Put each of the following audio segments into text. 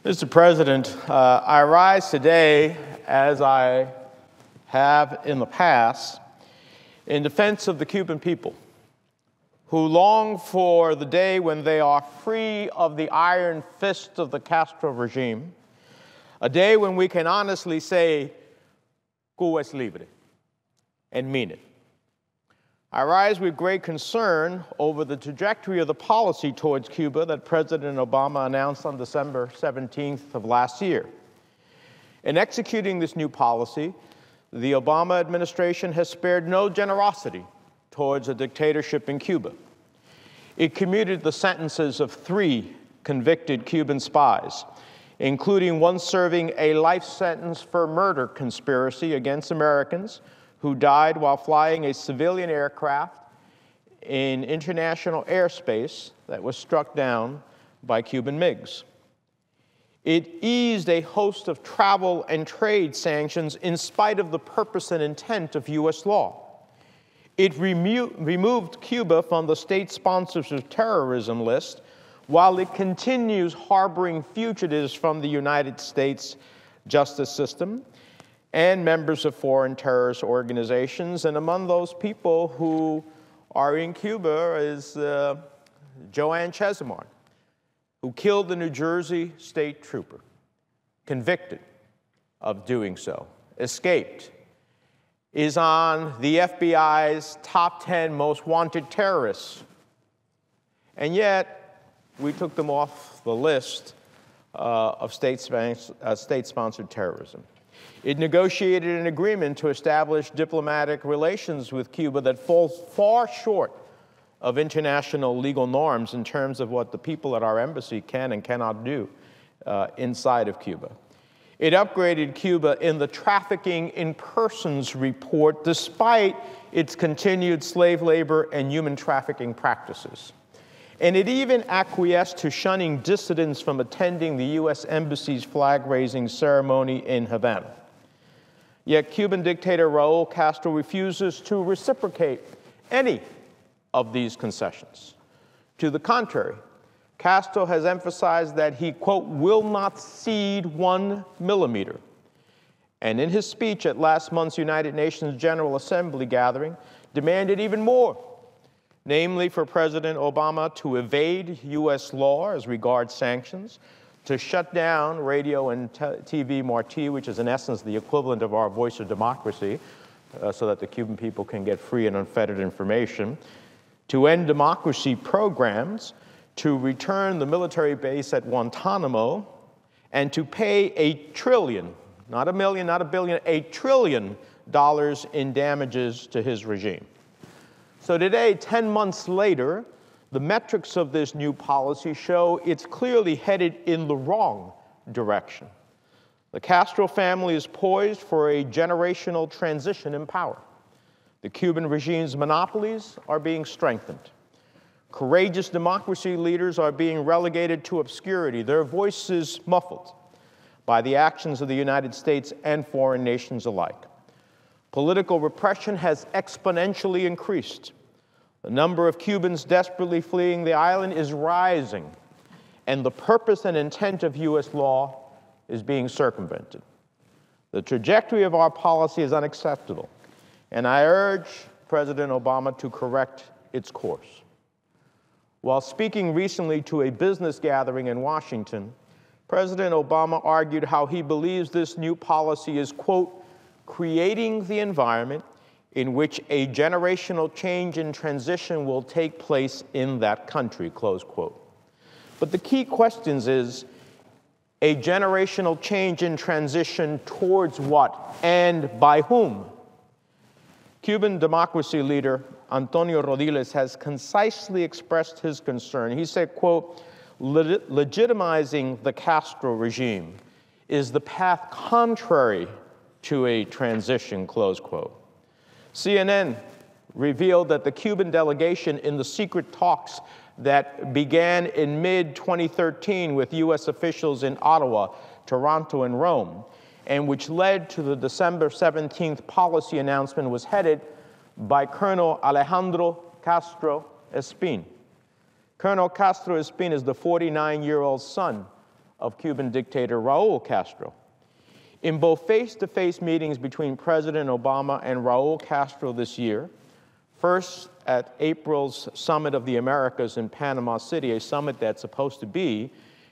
Mr. President, I rise today, as I have in the past, in defense of the Cuban people who long for the day when they are free of the iron fist of the Castro regime, a day when we can honestly say, Cuba es libre, and mean it. I rise with great concern over the trajectory of the policy towards Cuba that President Obama announced on December 17th of last year. In executing this new policy, the Obama administration has spared no generosity towards a dictatorship in Cuba. It commuted the sentences of 3 convicted Cuban spies, including one serving a life sentence for murder conspiracy against Americans who died while flying a civilian aircraft in international airspace that was struck down by Cuban MiGs. It eased a host of travel and trade sanctions in spite of the purpose and intent of U.S. law. It removed Cuba from the state sponsors of terrorism list while it continues harboring fugitives from the United States justice system and members of foreign terrorist organizations. And among those people who are in Cuba is Joanne Chesimard, who killed the New Jersey state trooper, convicted of doing so, escaped, is on the FBI's top 10 most wanted terrorists. And yet, we took them off the list of state-sponsored terrorism. It negotiated an agreement to establish diplomatic relations with Cuba that falls far short of international legal norms in terms of what the people at our embassy can and cannot do inside of Cuba. It upgraded Cuba in the Trafficking in Persons report despite its continued slave labor and human trafficking practices. And it even acquiesced to shunning dissidents from attending the U.S. Embassy's flag-raising ceremony in Havana. Yet Cuban dictator Raul Castro refuses to reciprocate any of these concessions. To the contrary, Castro has emphasized that he, quote, will not cede 1 millimeter. And in his speech at last month's United Nations General Assembly gathering, demanded even more, namely for President Obama to evade U.S. law as regards sanctions, to shut down radio and TV Marti, which is in essence the equivalent of our Voice of Democracy, so that the Cuban people can get free and unfettered information, to end democracy programs, to return the military base at Guantanamo, and to pay $1 trillion, not $1 million, not $1 billion, $1 trillion in damages to his regime. So today, 10 months later, the metrics of this new policy show it's clearly headed in the wrong direction. The Castro family is poised for a generational transition in power. The Cuban regime's monopolies are being strengthened. Courageous democracy leaders are being relegated to obscurity, their voices muffled by the actions of the United States and foreign nations alike. Political repression has exponentially increased. The number of Cubans desperately fleeing the island is rising, and the purpose and intent of U.S. law is being circumvented. The trajectory of our policy is unacceptable, and I urge President Obama to correct its course. While speaking recently to a business gathering in Washington, President Obama argued how he believes this new policy is, quote, creating the environment in which a generational change and transition will take place in that country, close quote. But the key question is, a generational change and transition towards what and by whom? Cuban democracy leader Antonio Rodiles has concisely expressed his concern. He said, quote, legitimizing the Castro regime is the path contrary to a transition, close quote. CNN revealed that the Cuban delegation in the secret talks that began in mid-2013 with U.S. officials in Ottawa, Toronto, and Rome, and which led to the December 17th policy announcement, was headed by Colonel Alejandro Castro Espin. Colonel Castro Espin is the 49-year-old son of Cuban dictator Raul Castro. In both face-to-face meetings between President Obama and Raul Castro this year, first at April's Summit of the Americas in Panama City, a summit that's supposed to be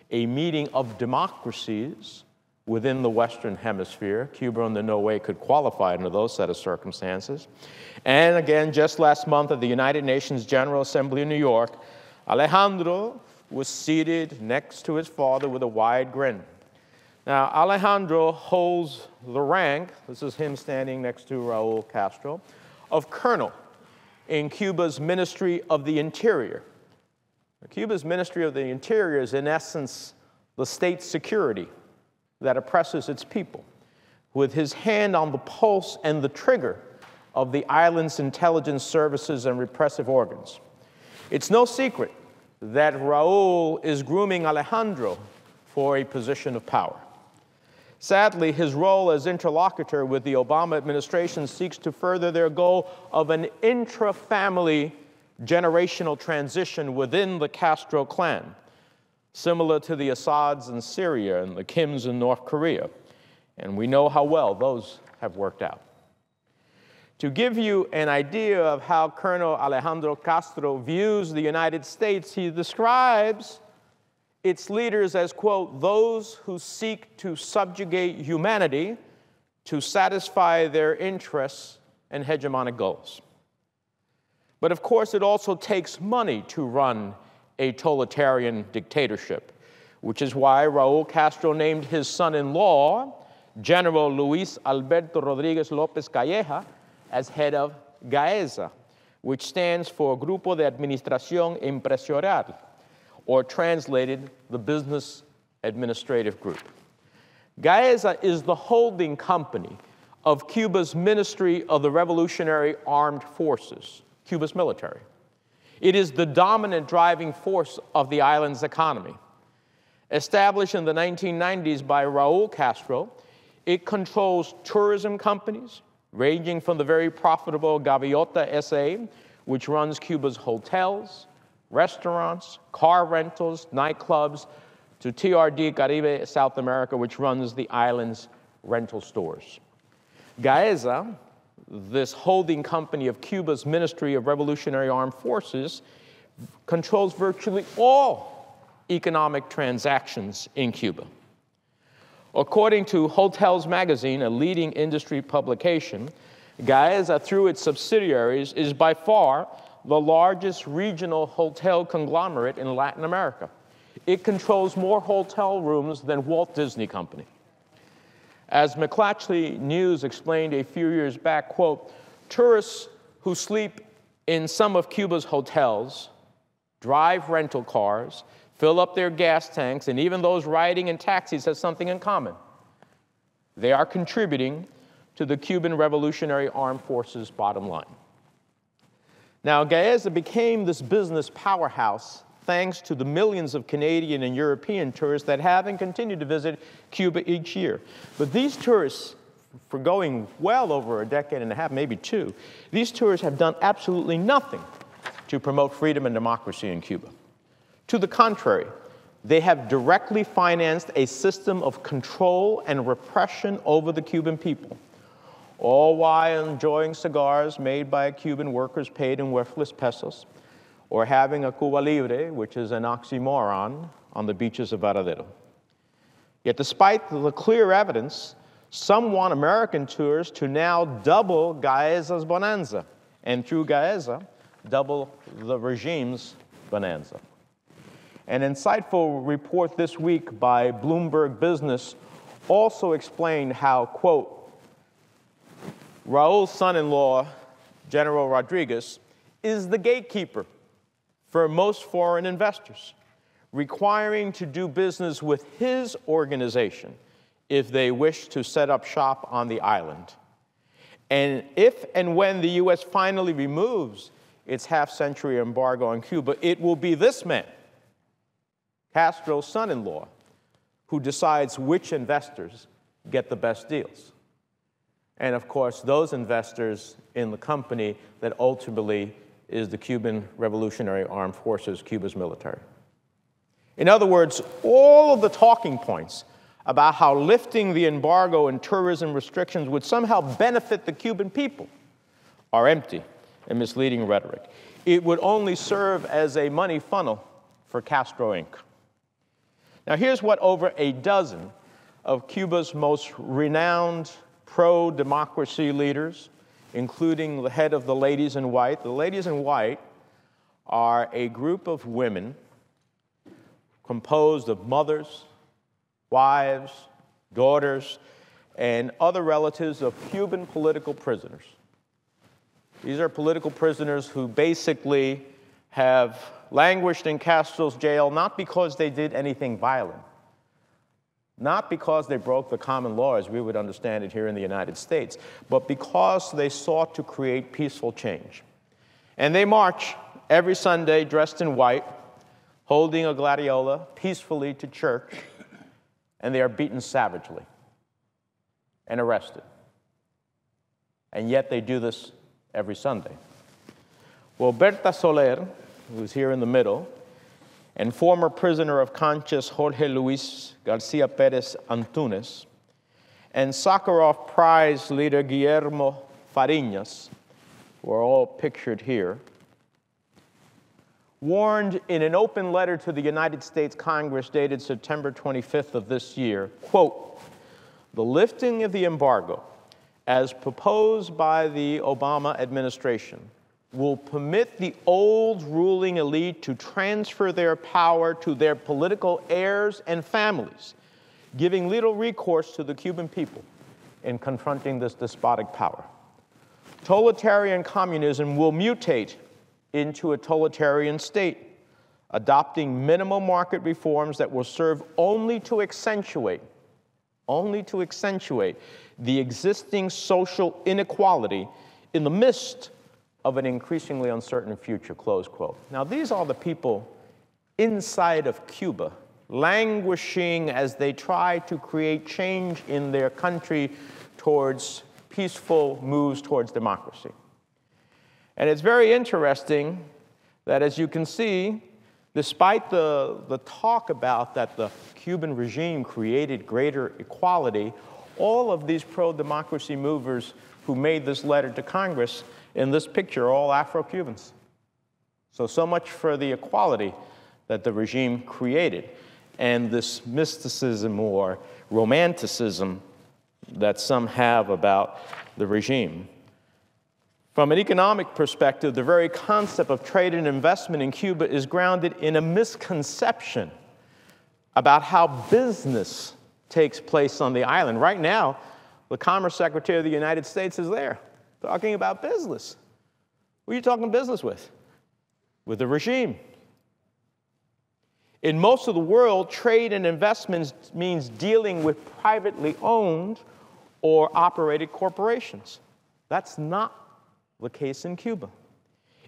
a meeting of democracies within the Western Hemisphere. Cuba under no way could qualify under those set of circumstances. And again, just last month at the United Nations General Assembly in New York, Alejandro was seated next to his father with a wide grin. Now, Alejandro holds the rank, this is him standing next to Raul Castro, of colonel in Cuba's Ministry of the Interior. Cuba's Ministry of the Interior is, in essence, the state security that oppresses its people, with his hand on the pulse and the trigger of the island's intelligence services and repressive organs. It's no secret that Raul is grooming Alejandro for a position of power. Sadly, his role as interlocutor with the Obama administration seeks to further their goal of an intra-family generational transition within the Castro clan, similar to the Assads in Syria and the Kims in North Korea. And we know how well those have worked out. To give you an idea of how Colonel Alejandro Castro views the United States, he describes its leaders as, quote, those who seek to subjugate humanity to satisfy their interests and hegemonic goals. But of course, it also takes money to run a totalitarian dictatorship, which is why Raul Castro named his son-in-law, General Luis Alberto Rodriguez López Calleja, as head of GAESA, which stands for Grupo de Administración Empresarial, or translated, the Business Administrative Group. GAESA is the holding company of Cuba's Ministry of the Revolutionary Armed Forces, Cuba's military. It is the dominant driving force of the island's economy. Established in the 1990s by Raul Castro, it controls tourism companies, ranging from the very profitable Gaviota S.A., which runs Cuba's hotels, restaurants, car rentals, nightclubs, to TRD Caribe South America, which runs the island's rental stores. GAESA, this holding company of Cuba's Ministry of Revolutionary Armed Forces, controls virtually all economic transactions in Cuba. According to Hotels Magazine, a leading industry publication, GAESA, through its subsidiaries, is by far the largest regional hotel conglomerate in Latin America. It controls more hotel rooms than Walt Disney Company. As McClatchy News explained a few years back, quote, tourists who sleep in some of Cuba's hotels, drive rental cars, fill up their gas tanks, and even those riding in taxis have something in common. They are contributing to the Cuban Revolutionary Armed Forces bottom line. Now, GAESA became this business powerhouse thanks to the millions of Canadian and European tourists that have and continue to visit Cuba each year. But these tourists, for going well over a decade and a half, maybe two, these tourists have done absolutely nothing to promote freedom and democracy in Cuba. To the contrary, they have directly financed a system of control and repression over the Cuban people, all while enjoying cigars made by Cuban workers paid in worthless pesos, or having a Cuba Libre, which is an oxymoron, on the beaches of Varadero. Yet despite the clear evidence, some want American tourists to now double GAESA's bonanza, and through GAESA, double the regime's bonanza. An insightful report this week by Bloomberg Business also explained how, quote, Raul's son-in-law, General Rodriguez, is the gatekeeper for most foreign investors, requiring to do business with his organization if they wish to set up shop on the island. And if and when the U.S. finally removes its half-century embargo on Cuba, it will be this man, Castro's son-in-law, who decides which investors get the best deals. And of course, those investors in the company that ultimately is the Cuban Revolutionary Armed Forces, Cuba's military. In other words, all of the talking points about how lifting the embargo and tourism restrictions would somehow benefit the Cuban people are empty and misleading rhetoric. It would only serve as a money funnel for Castro Inc. Now, here's what over a dozen of Cuba's most renowned pro-democracy leaders, including the head of the Ladies in White. The Ladies in White are a group of women composed of mothers, wives, daughters, and other relatives of Cuban political prisoners. These are political prisoners who basically have languished in Castro's jail not because they did anything violent, not because they broke the common law as we would understand it here in the United States, but because they sought to create peaceful change. And they march every Sunday dressed in white, holding a gladiola peacefully to church, and they are beaten savagely and arrested. And yet they do this every Sunday. Well, Berta Soler, who's here in the middle, and former prisoner of conscience Jorge Luis Garcia Perez Antunes, and Sakharov Prize leader Guillermo Fariñas, who are all pictured here, warned in an open letter to the United States Congress dated September 25th of this year, quote, "The lifting of the embargo, as proposed by the Obama administration, will permit the old ruling elite to transfer their power to their political heirs and families, giving little recourse to the Cuban people in confronting this despotic power. Totalitarian communism will mutate into a totalitarian state, adopting minimum market reforms that will serve only to accentuate the existing social inequality in the midst of an increasingly uncertain future," close quote. Now, these are the people inside of Cuba, languishing as they try to create change in their country towards peaceful moves towards democracy. And it's very interesting that, as you can see, despite the talk about that the Cuban regime created greater equality, all of these pro-democracy movers who made this letter to Congress in this picture are all Afro-Cubans. So much for the equality that the regime created and this mysticism or romanticism that some have about the regime. From an economic perspective, the very concept of trade and investment in Cuba is grounded in a misconception about how business takes place on the island. Right now, the Commerce Secretary of the United States is there talking about business. Who are you talking business with? With the regime. In most of the world, trade and investments means dealing with privately owned or operated corporations. That's not the case in Cuba.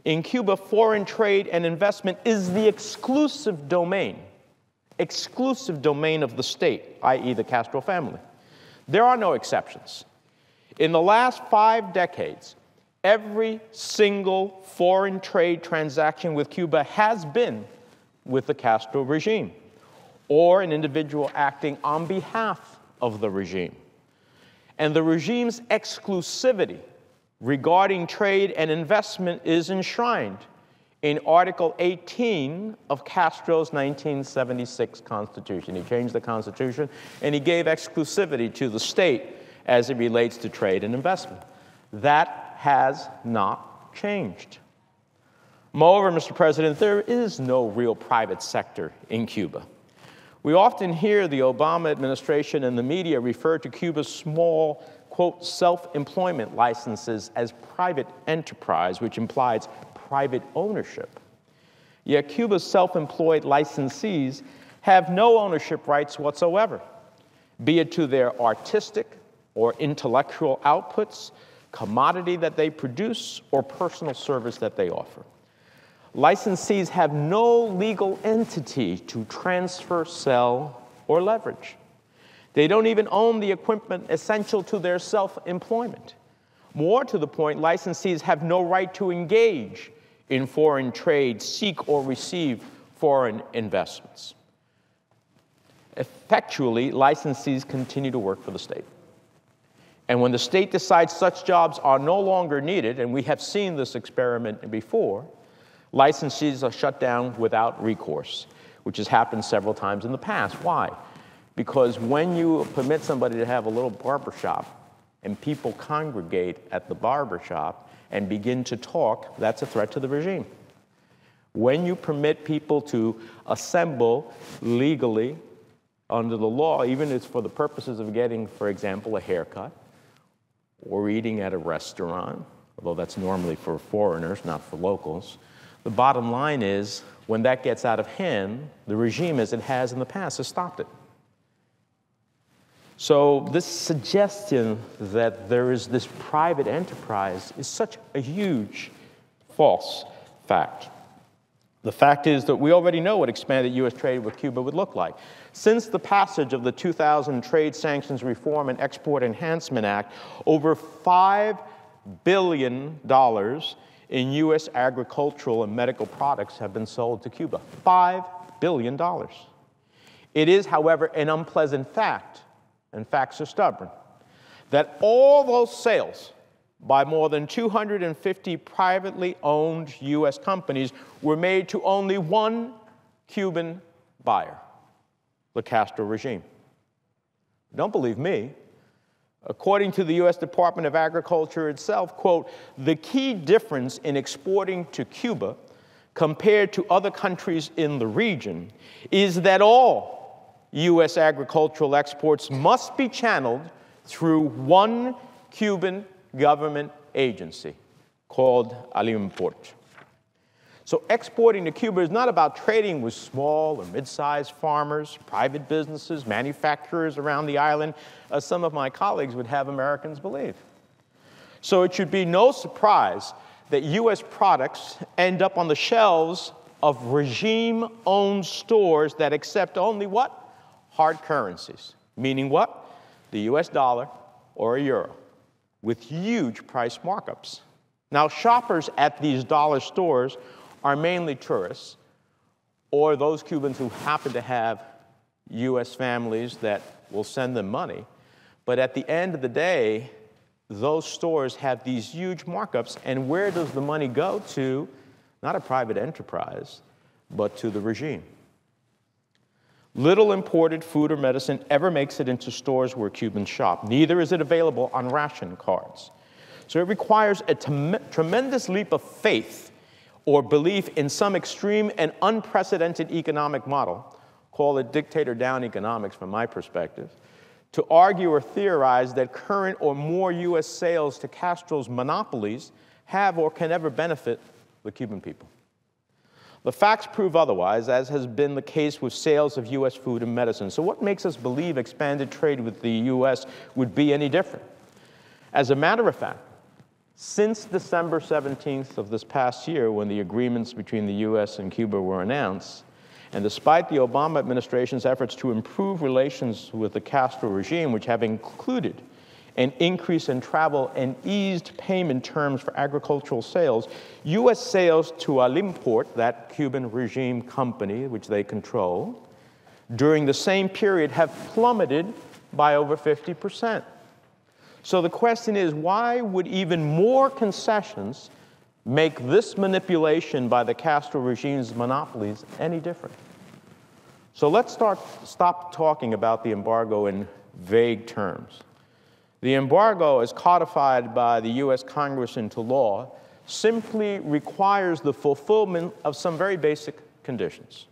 In Cuba, foreign trade and investment is the exclusive domain of the state, i.e. the Castro family. There are no exceptions. In the last 5 decades, every single foreign trade transaction with Cuba has been with the Castro regime or an individual acting on behalf of the regime. And the regime's exclusivity regarding trade and investment is enshrined in Article 18 of Castro's 1976 Constitution. He changed the Constitution, and he gave exclusivity to the state as it relates to trade and investment. That has not changed. Moreover, Mr. President, there is no real private sector in Cuba. We often hear the Obama administration and the media refer to Cuba's small, quote, self-employment licenses as private enterprise, which implies private ownership. Yet Cuba's self-employed licensees have no ownership rights whatsoever, be it to their artistic or intellectual outputs, commodity that they produce, or personal service that they offer. Licensees have no legal entity to transfer, sell, or leverage. They don't even own the equipment essential to their self-employment. More to the point, licensees have no right to engage in foreign trade, seek or receive foreign investments. Effectually, licensees continue to work for the state. And when the state decides such jobs are no longer needed, and we have seen this experiment before, licensees are shut down without recourse, which has happened several times in the past. Why? Because when you permit somebody to have a little barber shop and people congregate at the barber shop and begin to talk, that's a threat to the regime. When you permit people to assemble legally under the law, even if it's for the purposes of getting, for example, a haircut or eating at a restaurant, although that's normally for foreigners, not for locals, the bottom line is, when that gets out of hand, the regime, as it has in the past, has stopped it. So this suggestion that there is this private enterprise is such a huge false fact. The fact is that we already know what expanded U.S. trade with Cuba would look like. Since the passage of the 2000 Trade Sanctions Reform and Export Enhancement Act, over $5 billion in U.S. agricultural and medical products have been sold to Cuba. $5 billion. It is, however, an unpleasant fact, and facts are stubborn, that all those sales by more than 250 privately owned U.S. companies were made to only one Cuban buyer, the Castro regime. Don't believe me. According to the U.S. Department of Agriculture itself, quote, the key difference in exporting to Cuba compared to other countries in the region is that all U.S. agricultural exports must be channeled through one Cuban government agency called Alimport. So exporting to Cuba is not about trading with small or mid-sized farmers, private businesses, manufacturers around the island, as some of my colleagues would have Americans believe. So it should be no surprise that U.S. products end up on the shelves of regime-owned stores that accept only what? Hard currencies, meaning what? The U.S. dollar or a euro, with huge price markups. Now, shoppers at these dollar stores are mainly tourists or those Cubans who happen to have U.S. families that will send them money. But at the end of the day, those stores have these huge markups, and where does the money go to? Not a private enterprise, but to the regime. Little imported food or medicine ever makes it into stores where Cubans shop. Neither is it available on ration cards. So it requires a tremendous leap of faith or belief in some extreme and unprecedented economic model, call it dictator-down economics from my perspective, to argue or theorize that current or more U.S. sales to Castro's monopolies have or can ever benefit the Cuban people. The facts prove otherwise, as has been the case with sales of U.S. food and medicine. So what makes us believe expanded trade with the U.S. would be any different? As a matter of fact, since December 17th of this past year, when the agreements between the U.S. and Cuba were announced, and despite the Obama administration's efforts to improve relations with the Castro regime, which have included an increase in travel and eased payment terms for agricultural sales, U.S. sales to Alimport, that Cuban regime company which they control, during the same period have plummeted by over 50%. So the question is, why would even more concessions make this manipulation by the Castro regime's monopolies any different? So let's stop talking about the embargo in vague terms. The embargo, as codified by the U.S. Congress into law, simply requires the fulfillment of some very basic conditions,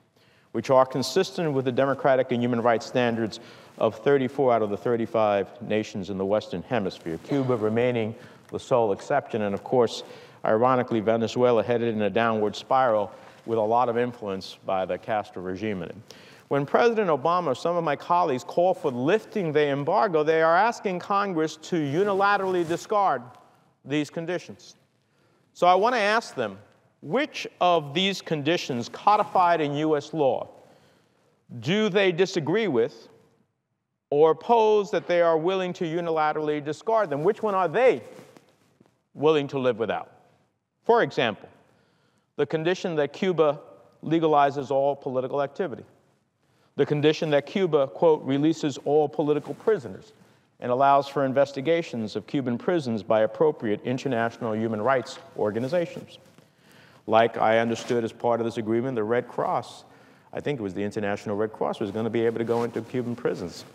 which are consistent with the democratic and human rights standards of 34 out of the 35 nations in the Western Hemisphere, Cuba remaining the sole exception, and of course, ironically, Venezuela headed in a downward spiral with a lot of influence by the Castro regime in it. When President Obama or some of my colleagues call for lifting the embargo, they are asking Congress to unilaterally discard these conditions. So I want to ask them, which of these conditions codified in U.S. law do they disagree with or oppose that they are willing to unilaterally discard them? Which one are they willing to live without? For example, the condition that Cuba legalizes all political activity. The condition that Cuba, quote, releases all political prisoners and allows for investigations of Cuban prisons by appropriate international human rights organizations. Like I understood as part of this agreement, the Red Cross, I think it was the International Red Cross, was going to be able to go into Cuban prisons.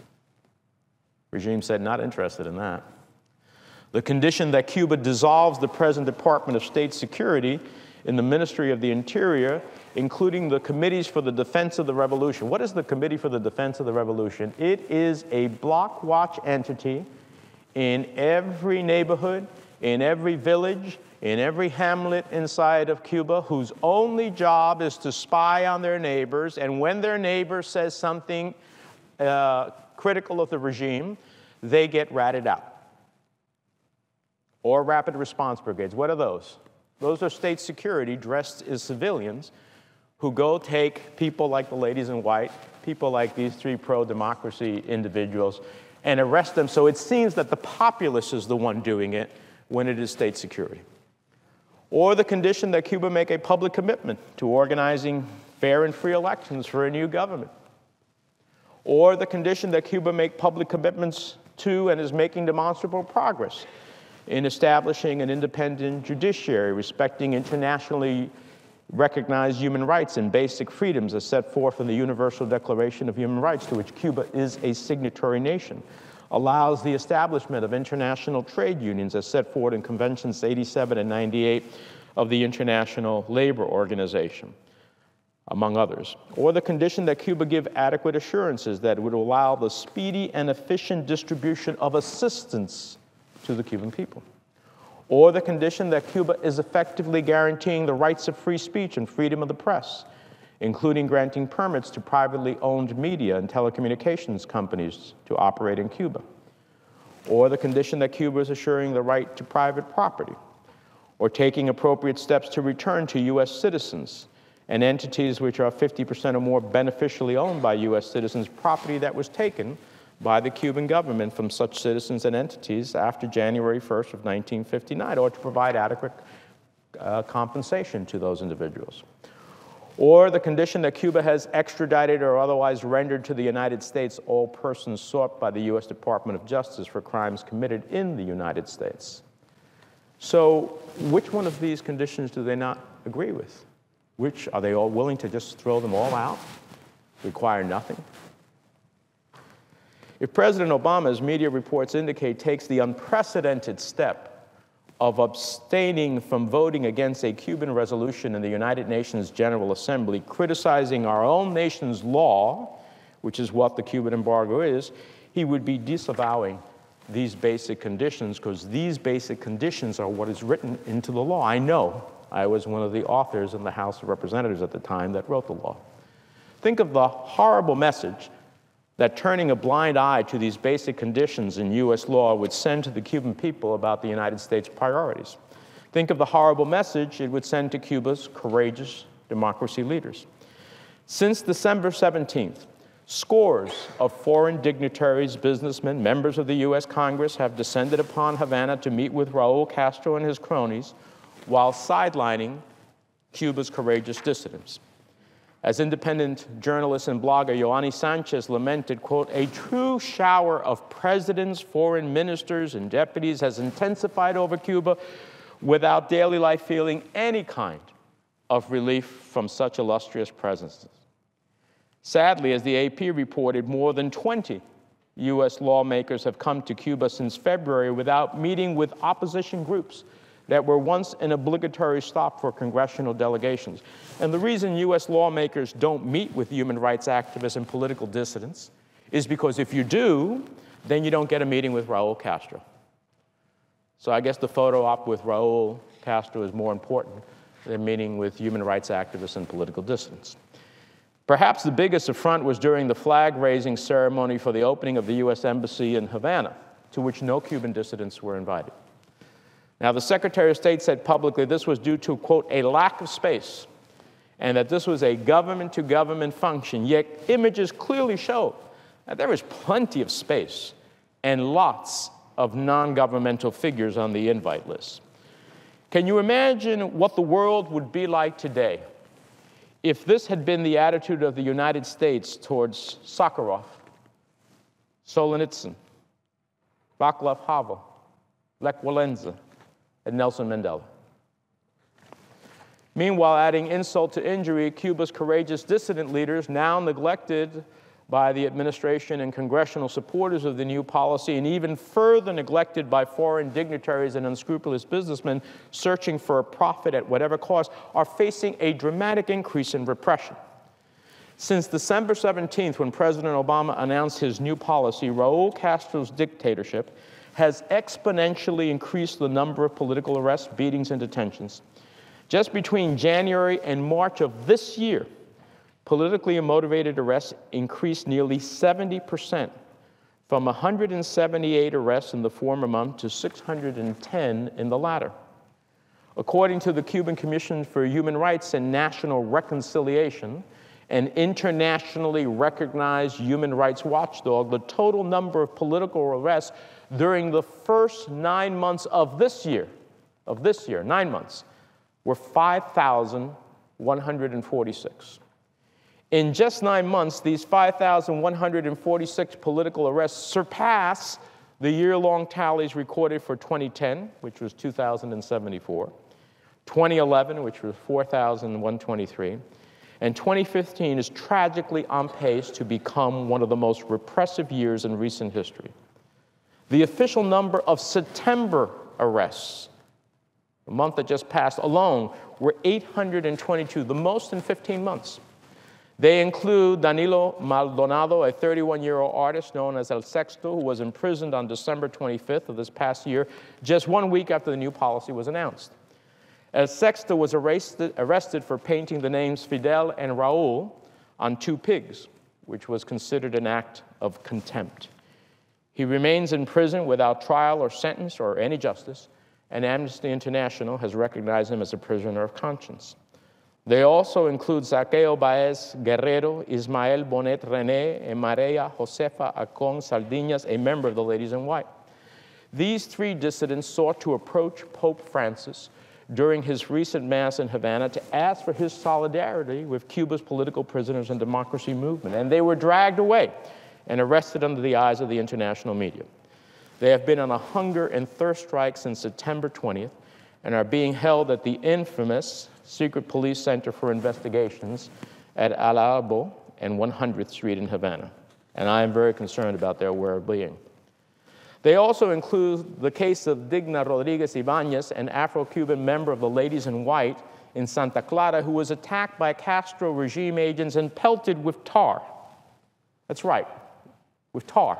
Regime said not interested in that. The condition that Cuba dissolves the present Department of State Security in the Ministry of the Interior, including the Committees for the Defense of the Revolution. What is the Committee for the Defense of the Revolution? It is a block watch entity in every neighborhood, in every village, in every hamlet inside of Cuba, whose only job is to spy on their neighbors, and when their neighbor says something critical of the regime, they get ratted out. Or rapid response brigades. What are those? Those are state security dressed as civilians who go take people like the ladies in white, people like these three pro-democracy individuals, and arrest them. So it seems that the populace is the one doing it when it is state security. Or the condition that Cuba make a public commitment to organizing fair and free elections for a new government. Or the condition that Cuba make public commitments to and is making demonstrable progress in establishing an independent judiciary respecting internationally recognized human rights and basic freedoms as set forth in the Universal Declaration of Human Rights, to which Cuba is a signatory nation, allows the establishment of international trade unions as set forth in Conventions 87 and 98 of the International Labor Organization, among others. Or the condition that Cuba give adequate assurances that would allow the speedy and efficient distribution of assistance to the Cuban people. Or the condition that Cuba is effectively guaranteeing the rights of free speech and freedom of the press, including granting permits to privately owned media and telecommunications companies to operate in Cuba. Or the condition that Cuba is assuring the right to private property, or taking appropriate steps to return to U.S. citizens and entities which are 50% or more beneficially owned by U.S. citizens property that was taken by the Cuban government from such citizens and entities after January 1st of 1959, or to provide adequate compensation to those individuals. Or the condition that Cuba has extradited or otherwise rendered to the United States all persons sought by the U.S. Department of Justice for crimes committed in the United States. So which one of these conditions do they not agree with? Which, are they all willing to just throw them all out, require nothing? If President Obama, as media reports indicate, takes the unprecedented step of abstaining from voting against a Cuban resolution in the United Nations General Assembly, criticizing our own nation's law, which is what the Cuban embargo is, he would be disavowing these basic conditions, because these basic conditions are what is written into the law. I know. I was one of the authors in the House of Representatives at the time that wrote the law. Think of the horrible message that turning a blind eye to these basic conditions in U.S. law would send to the Cuban people about the United States' priorities. Think of the horrible message it would send to Cuba's courageous democracy leaders. Since December 17th, scores of foreign dignitaries, businessmen, members of the U.S. Congress have descended upon Havana to meet with Raul Castro and his cronies while sidelining Cuba's courageous dissidents. As independent journalist and blogger Yoani Sanchez lamented, quote, "A true shower of presidents, foreign ministers, and deputies has intensified over Cuba without daily life feeling any kind of relief from such illustrious presences." Sadly, as the AP reported, more than 20 U.S. lawmakers have come to Cuba since February without meeting with opposition groups that were once an obligatory stop for congressional delegations. And the reason U.S. lawmakers don't meet with human rights activists and political dissidents is because if you do, then you don't get a meeting with Raul Castro. So I guess the photo op with Raul Castro is more important than meeting with human rights activists and political dissidents. Perhaps the biggest affront was during the flag-raising ceremony for the opening of the U.S. Embassy in Havana, to which no Cuban dissidents were invited. Now, the Secretary of State said publicly this was due to, quote, "a lack of space," and that this was a government-to-government function, yet images clearly show that there is plenty of space and lots of non-governmental figures on the invite list. Can you imagine what the world would be like today if this had been the attitude of the United States towards Sakharov, Solzhenitsyn, Václav Havel, Lech Walesa, and Nelson Mandela. Meanwhile, adding insult to injury, Cuba's courageous dissident leaders, now neglected by the administration and congressional supporters of the new policy, and even further neglected by foreign dignitaries and unscrupulous businessmen searching for a profit at whatever cost, are facing a dramatic increase in repression. Since December 17th, when President Obama announced his new policy, Raul Castro's dictatorship has exponentially increased the number of political arrests, beatings, and detentions. Just between January and March of this year, politically motivated arrests increased nearly 70%, from 178 arrests in the former month to 610 in the latter. According to the Cuban Commission for Human Rights and National Reconciliation, an internationally recognized human rights watchdog, the total number of political arrests during the first 9 months of this year, 9 months, were 5,146. In just 9 months, these 5,146 political arrests surpass the year-long tallies recorded for 2010, which was 2,074, 2011, which was 4,123, and 2015 is tragically on pace to become one of the most repressive years in recent history. The official number of September arrests, the month that just passed alone, were 822, the most in 15 months. They include Danilo Maldonado, a 31-year-old artist known as El Sexto, who was imprisoned on December 25th of this past year, just 1 week after the new policy was announced. El Sexto was arrested for painting the names Fidel and Raul on 2 pigs, which was considered an act of contempt. He remains in prison without trial or sentence or any justice, and Amnesty International has recognized him as a prisoner of conscience. They also include Saqueo Baez Guerrero, Ismael Bonet René, and Maria Josefa Acon Sardinas, a member of the Ladies in White. These 3 dissidents sought to approach Pope Francis during his recent Mass in Havana to ask for his solidarity with Cuba's political prisoners and democracy movement, and they were dragged away and arrested under the eyes of the international media. They have been on a hunger and thirst strike since September 20th and are being held at the infamous Secret Police Center for Investigations at Al Arbo and 100th Street in Havana, and I am very concerned about their well-being. They also include the case of Digna Rodriguez Ibanez, an Afro-Cuban member of the Ladies in White in Santa Clara, who was attacked by Castro regime agents and pelted with tar. That's right, with tar.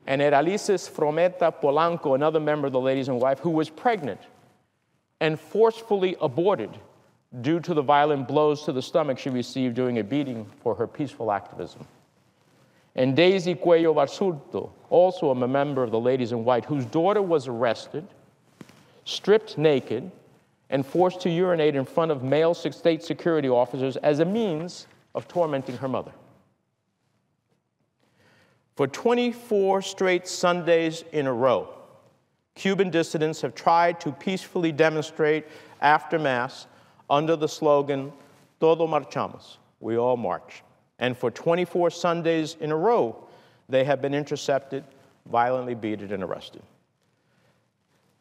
And Eralices Frometa Polanco, another member of the Ladies in White, who was pregnant and forcefully aborted due to the violent blows to the stomach she received during a beating for her peaceful activism. And Daisy Cuello Basurto, also a member of the Ladies in White, whose daughter was arrested, stripped naked, and forced to urinate in front of male state security officers as a means of tormenting her mother. For 24 straight Sundays in a row, Cuban dissidents have tried to peacefully demonstrate after Mass under the slogan, Todos marchamos, we all march. And for 24 Sundays in a row, they have been intercepted, violently beaten, and arrested.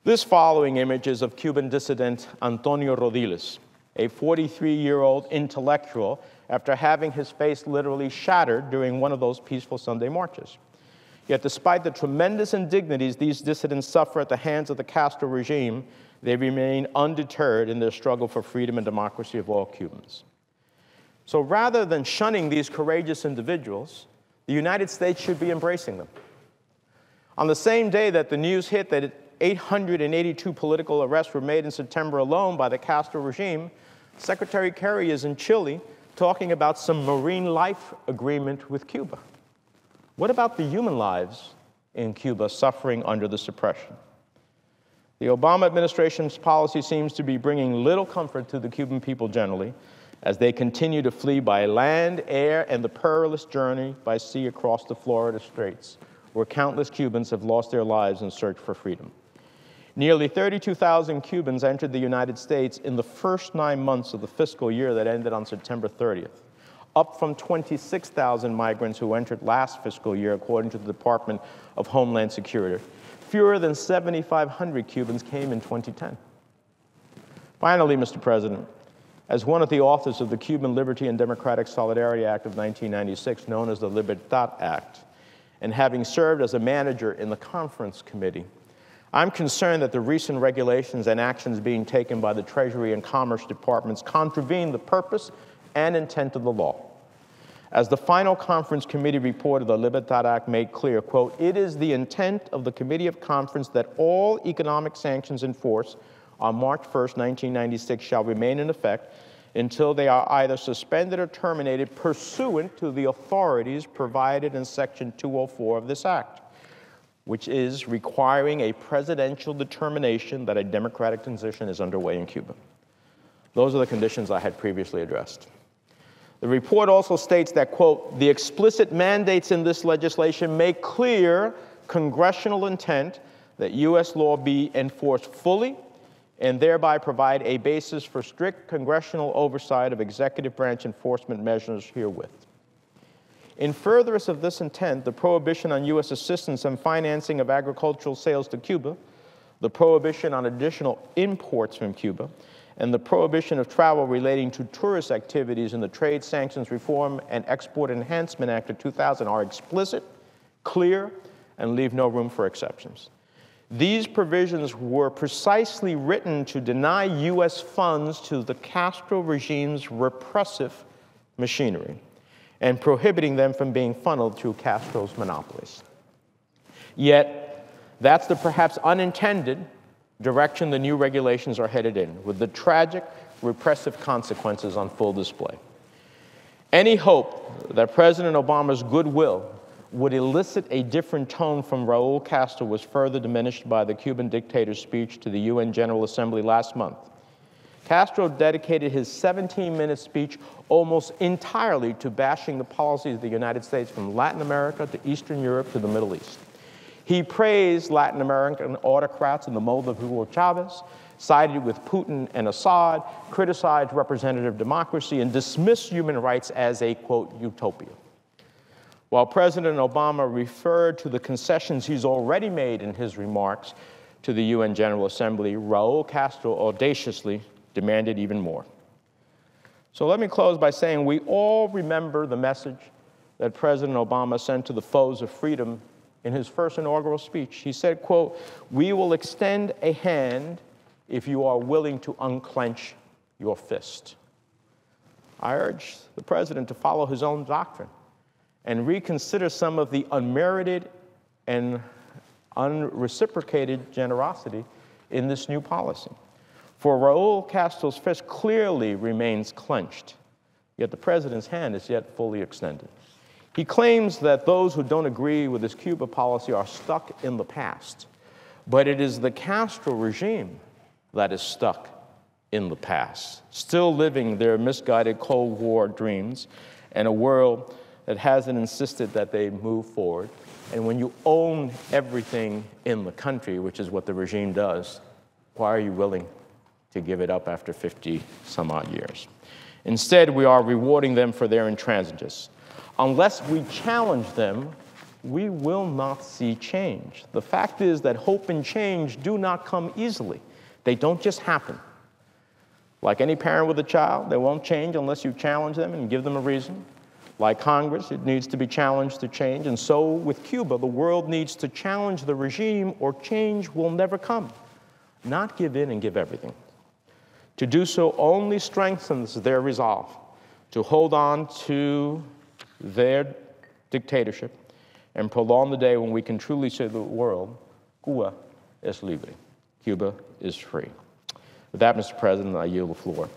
This following image is of Cuban dissident Antonio Rodiles, a 43-year-old intellectual, after having his face literally shattered during one of those peaceful Sunday marches. Yet despite the tremendous indignities these dissidents suffer at the hands of the Castro regime, they remain undeterred in their struggle for freedom and democracy of all Cubans. So rather than shunning these courageous individuals, the United States should be embracing them. On the same day that the news hit that 882 political arrests were made in September alone by the Castro regime, Secretary Kerry is in Chile talking about some marine life agreement with Cuba. What about the human lives in Cuba suffering under the suppression? The Obama administration's policy seems to be bringing little comfort to the Cuban people generally, as they continue to flee by land, air, and the perilous journey by sea across the Florida Straits, where countless Cubans have lost their lives in search for freedom. Nearly 32,000 Cubans entered the United States in the first 9 months of the fiscal year that ended on September 30th, up from 26,000 migrants who entered last fiscal year, according to the Department of Homeland Security. Fewer than 7,500 Cubans came in 2010. Finally, Mr. President, as one of the authors of the Cuban Liberty and Democratic Solidarity Act of 1996, known as the Libertad Act, and having served as a manager in the conference committee, I'm concerned that the recent regulations and actions being taken by the Treasury and Commerce Departments contravene the purpose and intent of the law. As the final conference committee report of the Libertad Act made clear, quote, "It is the intent of the Committee of Conference that all economic sanctions in force on March 1st, 1996 shall remain in effect until they are either suspended or terminated pursuant to the authorities provided in Section 204 of this Act, which is requiring a presidential determination that a democratic transition is underway in Cuba." Those are the conditions I had previously addressed. The report also states that, quote, "The explicit mandates in this legislation make clear congressional intent that U.S. law be enforced fully and thereby provide a basis for strict congressional oversight of executive branch enforcement measures herewith. In furtherance of this intent, the prohibition on U.S. assistance and financing of agricultural sales to Cuba, the prohibition on additional imports from Cuba, and the prohibition of travel relating to tourist activities in the Trade Sanctions Reform and Export Enhancement Act of 2000 are explicit, clear, and leave no room for exceptions. These provisions were precisely written to deny U.S. funds to the Castro regime's repressive machinery and prohibiting them from being funneled through Castro's monopolies. Yet, that's the perhaps unintended direction the new regulations are headed in, with the tragic repressive consequences on full display. Any hope that President Obama's goodwill would elicit a different tone from Raul Castro was further diminished by the Cuban dictator's speech to the UN General Assembly last month. Castro dedicated his 17-minute speech almost entirely to bashing the policies of the United States from Latin America to Eastern Europe to the Middle East. He praised Latin American autocrats in the mold of Hugo Chavez, sided with Putin and Assad, criticized representative democracy, and dismissed human rights as a, quote, utopia. While President Obama referred to the concessions he's already made in his remarks to the UN General Assembly, Raul Castro audaciously demanded even more. So let me close by saying we all remember the message that President Obama sent to the foes of freedom in his first inaugural speech. He said, quote, "We will extend a hand if you are willing to unclench your fist." I urge the president to follow his own doctrine and reconsider some of the unmerited and unreciprocated generosity in this new policy. For Raul Castro's fist clearly remains clenched, yet the president's hand is yet fully extended. He claims that those who don't agree with his Cuba policy are stuck in the past, but it is the Castro regime that is stuck in the past, still living their misguided Cold War dreams in a world that hasn't insisted that they move forward. And when you own everything in the country, which is what the regime does, why are you willing to give it up after 50 some odd years? Instead, we are rewarding them for their intransigence. Unless we challenge them, we will not see change. The fact is that hope and change do not come easily. They don't just happen. Like any parent with a child, they won't change unless you challenge them and give them a reason. Like Congress, it needs to be challenged to change. And so with Cuba, the world needs to challenge the regime or change will never come. Not give in and give everything. To do so only strengthens their resolve to hold on to their dictatorship and prolong the day when we can truly say to the world, Cuba es libre. Cuba is free. With that, Mr. President, I yield the floor.